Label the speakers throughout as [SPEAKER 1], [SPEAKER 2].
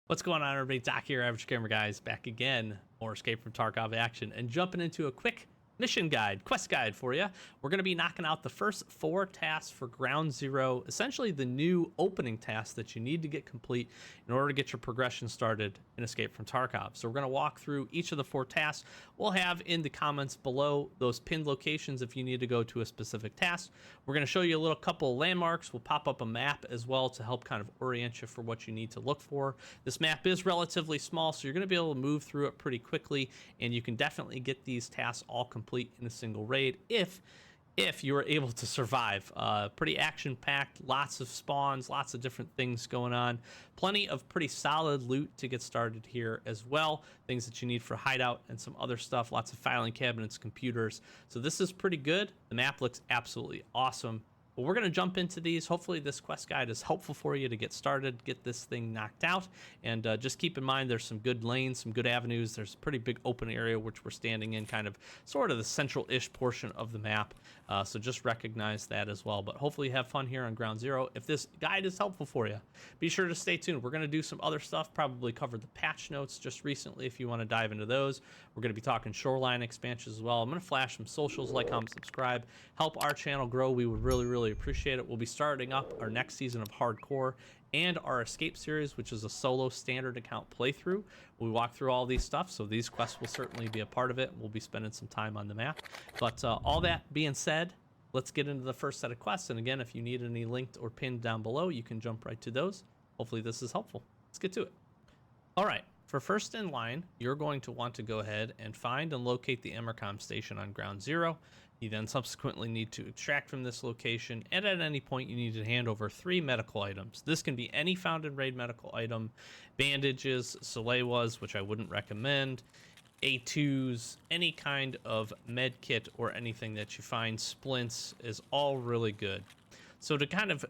[SPEAKER 1] What's going on, everybody? Doc here, Average Gamer Guys, back again. More Escape from Tarkov action and jumping into a quick mission guide, quest guide for you. We're going to be knocking out the first 4 tasks for Ground Zero, essentially the new opening tasks that you need to get complete in order to get your progression started in Escape from Tarkov. So we're going to walk through each of the 4 tasks. We'll have in the comments below those pinned locations if you need to go to a specific task. We're going to show you a little couple of landmarks. We'll pop up a map as well to help kind of orient you for what you need to look for. This map is relatively small, so you're going to be able to move through it pretty quickly, and you can definitely get these tasks all complete in a single raid if you were able to survive. Pretty action-packed, lots of spawns, lots of different things going on, plenty of pretty solid loot to get started here as well, things that you need for hideout and some other stuff, lots of filing cabinets, computers. So this is pretty good. The map looks absolutely awesome. But we're going to jump into these. Hopefully this quest guide is helpful for you to get started, get this thing knocked out. And just keep in mind there's some good lanes, some good avenues. There's a pretty big open area which we're standing in, kind of sort of the central-ish portion of the map. So just recognize that as well. But hopefully you have fun here on Ground Zero. If this guide is helpful for you, be sure to stay tuned. We're going to do some other stuff, probably covered the patch notes just recently if you want to dive into those. We're going to be talking shoreline expansions as well. I'm going to flash some socials, like, comment, subscribe, help our channel grow. We would really appreciate it. We'll be starting up our next season of Hardcore and our Escape series, which is a solo standard account playthrough. We walk through all these stuff, so these quests will certainly be a part of it. We'll be spending some time on the map. But all that being said, let's get into the first set of quests. And again, if you need any linked or pinned down below, you can jump right to those. Hopefully this is helpful. Let's get to it. All right. For first in line, you're going to want to go ahead and find and locate the Emercom station on Ground Zero. You then subsequently need to extract from this location, and at any point you need to hand over 3 medical items. This can be any found in raid medical item, bandages, Salewas, which I wouldn't recommend, A2s, any kind of med kit or anything that you find, splints is all really good. So to kind of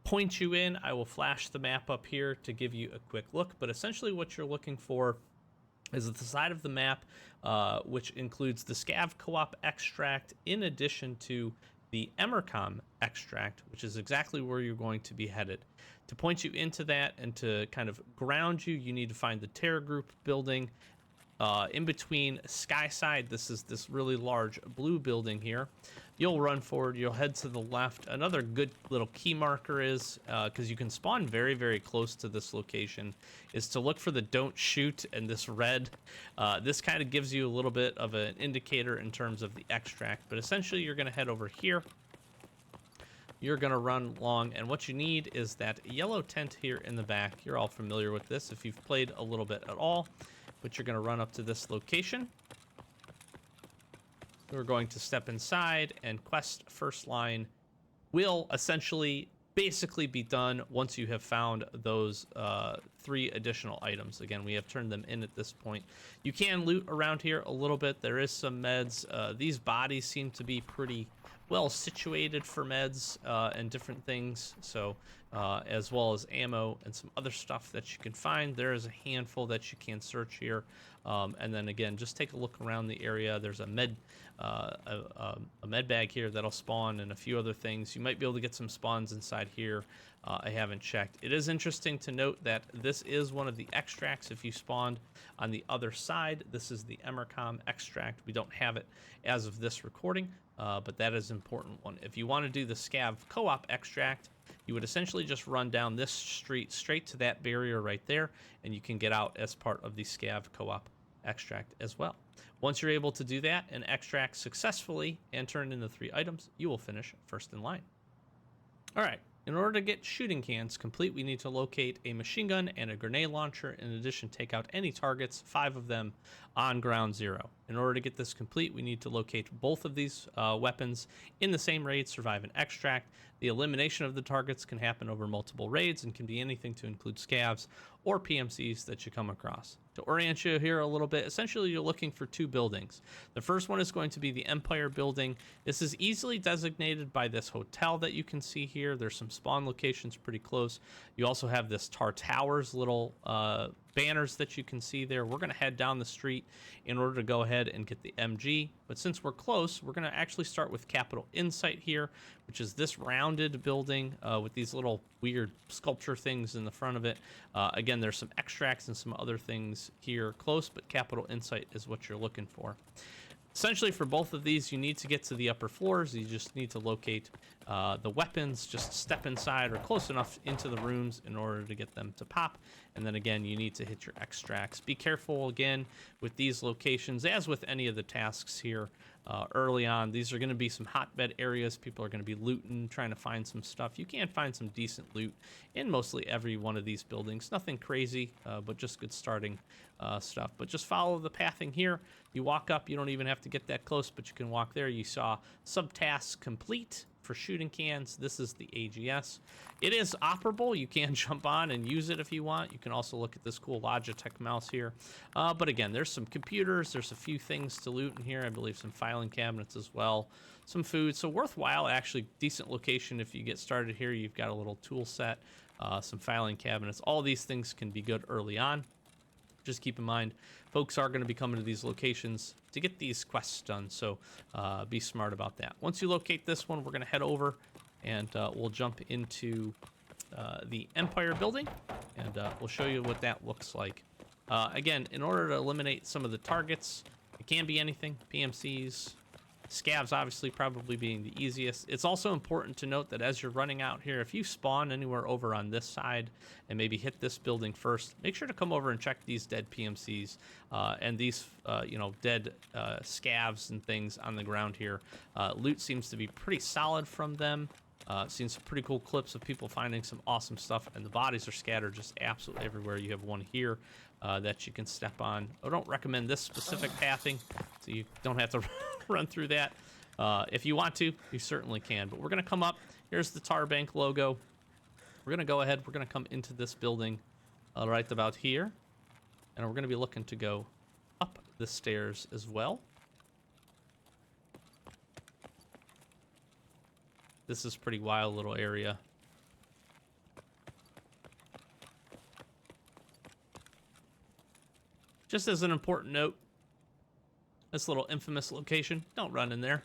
[SPEAKER 1] point you in, I will flash the map up here to give you a quick look, but essentially what you're looking for is at the side of the map, which includes the Scav Co-op extract in addition to the Emercom extract, which is exactly where you're going to be headed. To point you into that and to kind of ground you, you need to find the Terror Group building. In between Skyside, this is this really large blue building here. You'll run forward, you'll head to the left. Another good little key marker is, because you can spawn very close to this location, is to look for the don't shoot and this red. This kind of gives you a little bit of an indicator in terms of the extract, but essentially you're going to head over here. You're going to run along, and what you need is that yellow tent here in the back. You're all familiar with this if you've played a little bit at all, but you're going to run up to this location. We're going to step inside, and quest first line will essentially basically be done once you have found those 3 additional items. Again, we have turned them in at this point. You can loot around here a little bit. There is some meds. These bodies seem to be pretty well situated for meds and different things, so as well as ammo and some other stuff that you can find. There is a handful that you can search here, and then again, just take a look around the area. There's a med bag here that'll spawn, and a few other things. You might be able to get some spawns inside here. I haven't checked. It is interesting to note that this is one of the extracts if you spawned on the other side. This is the Emercom extract. We don't have it as of this recording, but that is an important one. If you want to do the Scav Co-op extract, you would essentially just run down this street straight to that barrier right there, and you can get out as part of the Scav Co-op extract as well. Once you're able to do that and extract successfully and turn in the 3 items, you will finish first in line. All right. In order to get shooting cans complete, we need to locate a machine gun and a grenade launcher. In addition, take out any targets, 5 of them, on Ground Zero. In order to get this complete, we need to locate both of these weapons in the same raid, survive an extract. The elimination of the targets can happen over multiple raids and can be anything to include scavs or PMCs that you come across. To orient you here a little bit, essentially you're looking for 2 buildings. The first one is going to be the Empire building. This is easily designated by this hotel that you can see here. There's some spawn locations pretty close. You also have this Tar Towers little banners that you can see there. We're going to head down the street in order to go ahead and get the MG. But since we're close, we're going to actually start with Capital Insight here, which is this rounded building with these little weird sculpture things in the front of it. Again, there's some extracts and some other things here close, but Capital Insight is what you're looking for. Essentially, for both of these, you need to get to the upper floors. You just need to locate the weapons, just step inside or close enough into the rooms in order to get them to pop. And then again, you need to hit your extracts. Be careful again with these locations, as with any of the tasks here early on. These are going to be some hotbed areas. People are going to be looting, trying to find some stuff. You can find some decent loot in mostly every one of these buildings. Nothing crazy, but just good starting stuff. But just follow the pathing here. You walk up, you don't even have to get that close, but you can walk there. You saw subtasks complete for shooting cans. This is the AGS. It is operable. You can jump on and use it if you want. You can also look at this cool Logitech mouse here. But again, there's some computers. There's a few things to loot in here. I believe some filing cabinets as well. Some food. So worthwhile, actually decent location if you get started here. You've got a little tool set, some filing cabinets. All these things can be good early on. Just keep in mind, folks are going to be coming to these locations to get these quests done, so be smart about that. Once you locate this one, we're going to head over, and we'll jump into the Empire building, and we'll show you what that looks like. Again, in order to eliminate some of the targets, it can be anything, PMCs, scavs obviously probably being the easiest. It's also important to note that as you're running out here, if you spawn anywhere over on this side and maybe hit this building first, make sure to come over and check these dead PMCs and these dead scavs and things on the ground here. Loot seems to be pretty solid from them. Seen some pretty cool clips of people finding some awesome stuff, and the bodies are scattered just absolutely everywhere. You have one here that you can step on. I don't recommend this specific pathing, so you don't have to run through that. If you want to, you certainly can. But we're going to come up. Here's the Tar Bank logo. We're going to go ahead. We're going to come into this building right about here. And we're going to be looking to go up the stairs as well. This is a pretty wild little area. Just as an important note, this little infamous location, don't run in there.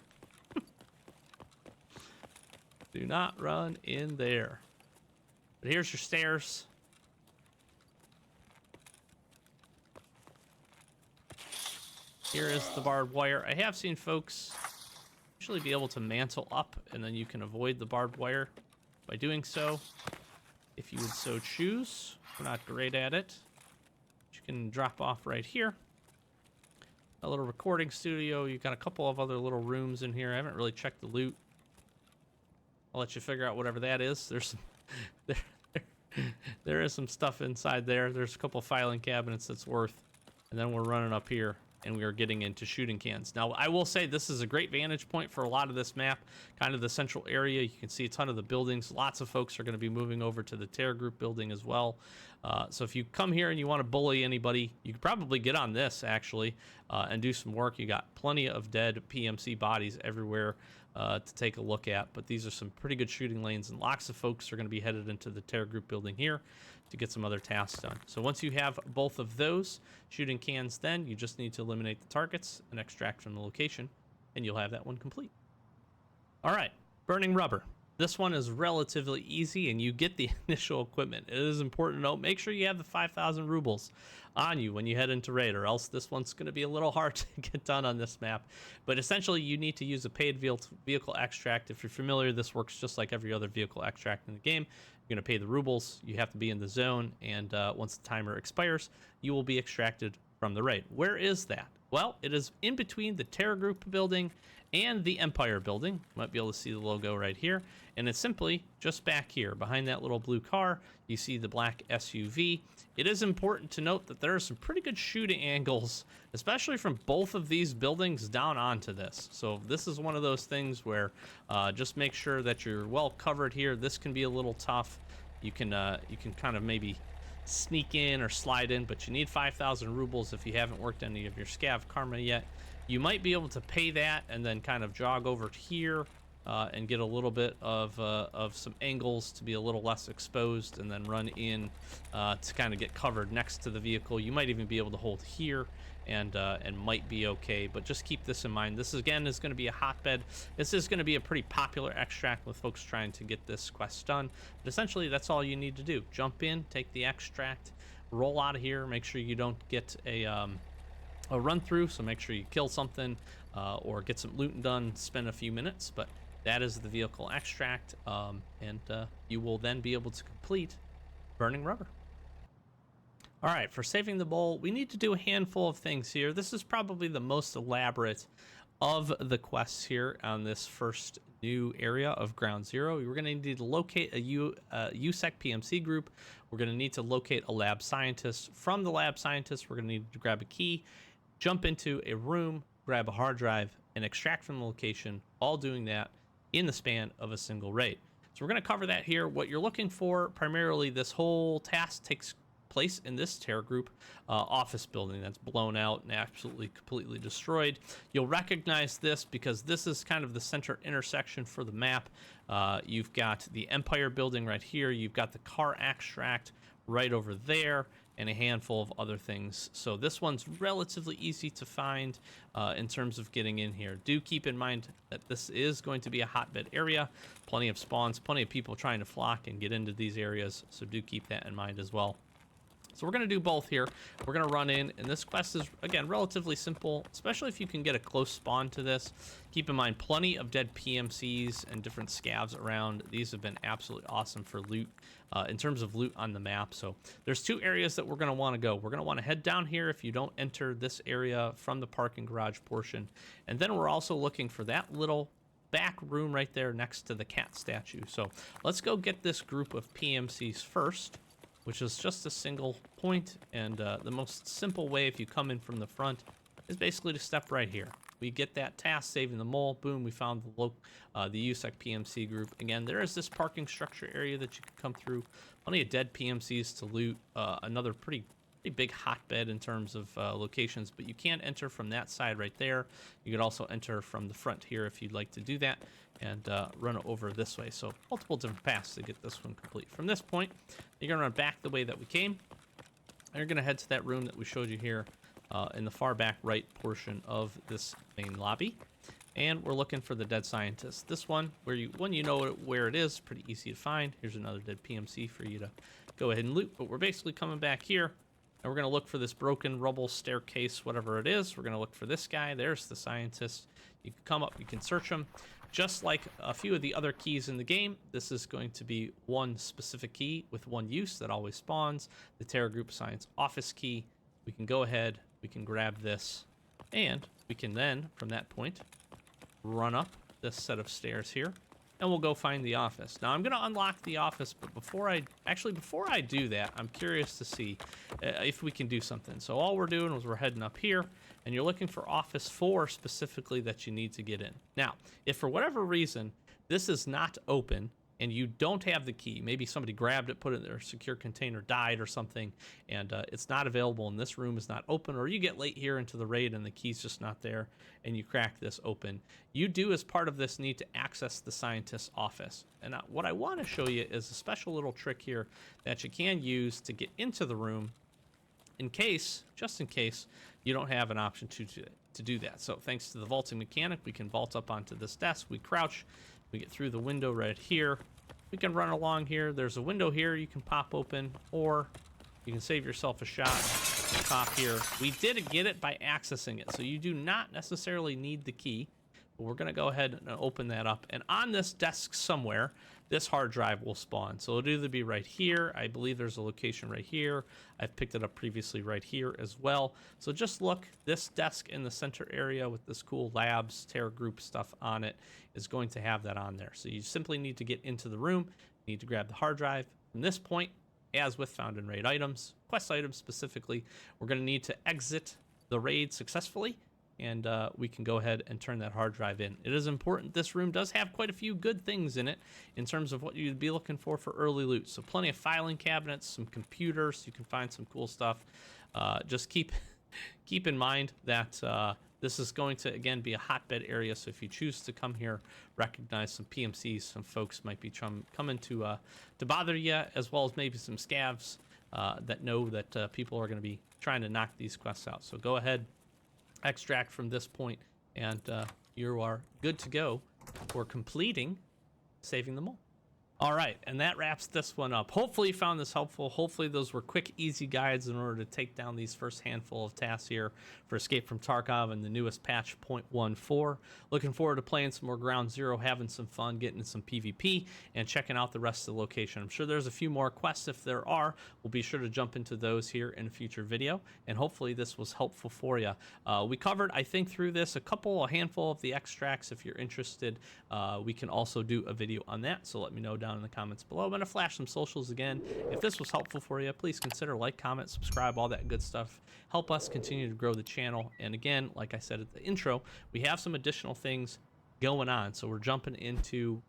[SPEAKER 1] Do not run in there. But here's your stairs. Here is the barbed wire. I have seen folks usually be able to mantle up, and then you can avoid the barbed wire by doing so, if you would so choose. We're not great at it. You can drop off right here. A little recording studio. You've got a couple of other little rooms in here. I haven't really checked the loot. I'll let you figure out whatever that is. There's some, there is some stuff inside there. There's a couple filing cabinets that's worth. And then we're running up here, and we are getting into shooting cans. Now, I will say this is a great vantage point for a lot of this map, kind of the central area. You can see a ton of the buildings. Lots of folks are going to be moving over to the Terror Group building as well. So if you come here and you want to bully anybody, you could probably get on this, actually, and do some work. You got plenty of dead PMC bodies everywhere to take a look at. But these are some pretty good shooting lanes, and lots of folks are going to be headed into the Terror Group building here to get some other tasks done. So once you have both of those shooting cans, then you just need to eliminate the targets and extract from the location, and you'll have that one complete. All right, burning rubber. This one is relatively easy, and you get the initial equipment. It is important to note, make sure you have the 5,000 rubles on you when you head into raid, or else this one's going to be a little hard to get done on this map. But essentially, you need to use a paid vehicle extract. If you're familiar, this works just like every other vehicle extract in the game. You're going to pay the rubles, you have to be in the zone, and once the timer expires, you will be extracted from the raid. Where is that? Well, it is in between the Terror Group building and the Empire building. You might be able to see the logo right here. And it's simply just back here. Behind that little blue car, you see the black SUV. It is important to note that there are some pretty good shooting angles, especially from both of these buildings down onto this. So this is one of those things where just make sure that you're well covered here. This can be a little tough. You can kind of maybe sneak in or slide in, but you need 5,000 rubles if you haven't worked any of your scav karma yet. You might be able to pay that and then kind of jog over here and get a little bit of some angles to be a little less exposed, and then run in to kind of get covered next to the vehicle. You might even be able to hold here and might be okay, but just keep this in mind. This again is going to be a hotbed. This is going to be a pretty popular extract with folks trying to get this quest done, but essentially that's all you need to do. Jump in, take the extract, roll out of here, make sure you don't get a run through, so make sure you kill something or get some looting done, spend a few minutes, but that is the vehicle extract, and you will then be able to complete Burning Rubber. All right, for saving the bowl, we need to do a handful of things here. This is probably the most elaborate of the quests here on this first new area of Ground Zero. We're going to need to locate a USEC PMC group. We're going to need to locate a lab scientist. From the lab scientist, we're going to need to grab a key, jump into a room, grab a hard drive, and extract from the location, all doing that in the span of a single raid. So we're going to cover that here. What you're looking for, primarily this whole task takes place in this terror group office building that's blown out and absolutely completely destroyed. You'll recognize this because this is kind of the center intersection for the map. You've got the Empire building right here. You've got the car extract right over there, and a handful of other things. So this one's relatively easy to find in terms of getting in here. Do keep in mind that this is going to be a hotbed area. Plenty of spawns, plenty of people trying to flock and get into these areas, so do keep that in mind as well. So we're going to do both here. We're going to run in, and this quest is, again, relatively simple, especially if you can get a close spawn to this. Keep in mind, plenty of dead PMCs and different scavs around. These have been absolutely awesome for loot, in terms of loot on the map. So there's two areas that we're going to want to go. We're going to want to head down here if you don't enter this area from the parking garage portion. And then we're also looking for that little back room right there next to the cat statue. So let's go get this group of PMCs first, which is just a single point, and the most simple way if you come in from the front is basically to step right here. We get that task, saving the mole, boom, we found the USEC PMC group. Again, there is this parking structure area that you can come through, plenty of dead PMCs to loot, another pretty big hotbed in terms of locations, but you can't enter from that side right there. You could also enter from the front here if you'd like to do that, and run over this way. So multiple different paths to get this one complete. From this point, you're gonna run back the way that we came, and you're gonna head to that room that we showed you here in the far back right portion of this main lobby. And we're looking for the dead scientist. This one, when you know where it is, pretty easy to find. Here's another dead PMC for you to go ahead and loot. But we're basically coming back here, and we're gonna look for this broken rubble staircase, whatever it is. We're gonna look for this guy. There's the scientist. You can come up, you can search him. Just like a few of the other keys in the game, this is going to be one specific key with one use that always spawns, the Terra Group Science Office key. We can go ahead, we can grab this, and we can then, from that point, run up this set of stairs here, and we'll go find the office. Now I'm going to unlock the office, but before I do that, I'm curious to see if we can do something. So all we're doing is we're heading up here, and you're looking for office 4 specifically that you need to get in. Now, if for whatever reason this is not open and you don't have the key, maybe somebody grabbed it, put it in their secure container, died or something, and it's not available and this room is not open, or you get late here into the raid and the key's just not there and you crack this open, you do, as part of this, need to access the scientist's office. And what I want to show you is a special little trick here that you can use to get into the room just in case you don't have an option to do that. So thanks to the vaulting mechanic, we can vault up onto this desk, we crouch, we get through the window right here, we can run along here, there's a window here you can pop open, or you can save yourself a shot, pop here. We did get it by accessing it, so you do not necessarily need the key, but we're gonna go ahead and open that up, and on this desk somewhere, this hard drive will spawn. So it'll either be right here, I believe there's a location right here, I've picked it up previously right here as well. So just look, this desk in the center area with this cool labs, Terra Group stuff on it is going to have that on there. So you simply need to get into the room, you need to grab the hard drive. From this point, as with found in raid items, quest items specifically, we're gonna need to exit the raid successfully, and we can go ahead and turn that hard drive in. It is important. This room does have quite a few good things in it in terms of what you'd be looking for early loot. So plenty of filing cabinets, some computers, you can find some cool stuff. Just keep in mind that This is going to, again, be a hotbed area, so if you choose to come here, recognize some PMCs, some folks might be coming to bother you, as well as maybe some scavs that know that people are going to be trying to knock these quests out. So go ahead, extract from this point, and you are good to go for completing saving them all. All right, and that wraps this one up. Hopefully you found this helpful. Hopefully those were quick, easy guides in order to take down these first handful of tasks here for Escape from Tarkov and the newest patch 0.14. Looking forward to playing some more Ground Zero, having some fun, getting some PvP, and checking out the rest of the location. I'm sure there's a few more quests. If there are, we'll be sure to jump into those here in a future video, and hopefully this was helpful for you. We covered, I think, through this a handful of the extracts. If you're interested, we can also do a video on that, so let me know down in the comments below. I'm going to flash some socials again. If this was helpful for you, please consider like, comment, subscribe, all that good stuff. Help us continue to grow the channel. And again, like I said at the intro, we have some additional things going on. So we're jumping into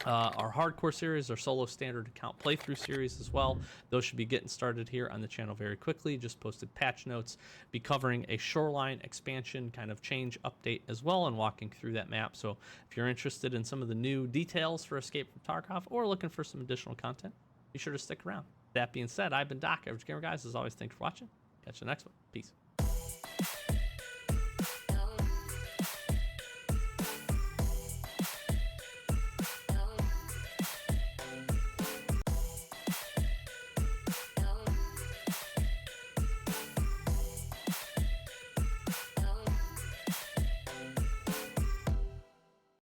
[SPEAKER 1] our hardcore series, our solo standard account playthrough series as well. Those should be getting started here on the channel very quickly. Just posted patch notes. Be covering a shoreline expansion kind of change update as well, and walking through that map. So if you're interested in some of the new details for Escape from Tarkov, or looking for some additional content, be sure to stick around. That being said, I've been Doc, Average Gamer Guys. As always, thanks for watching. Catch you next one. Peace.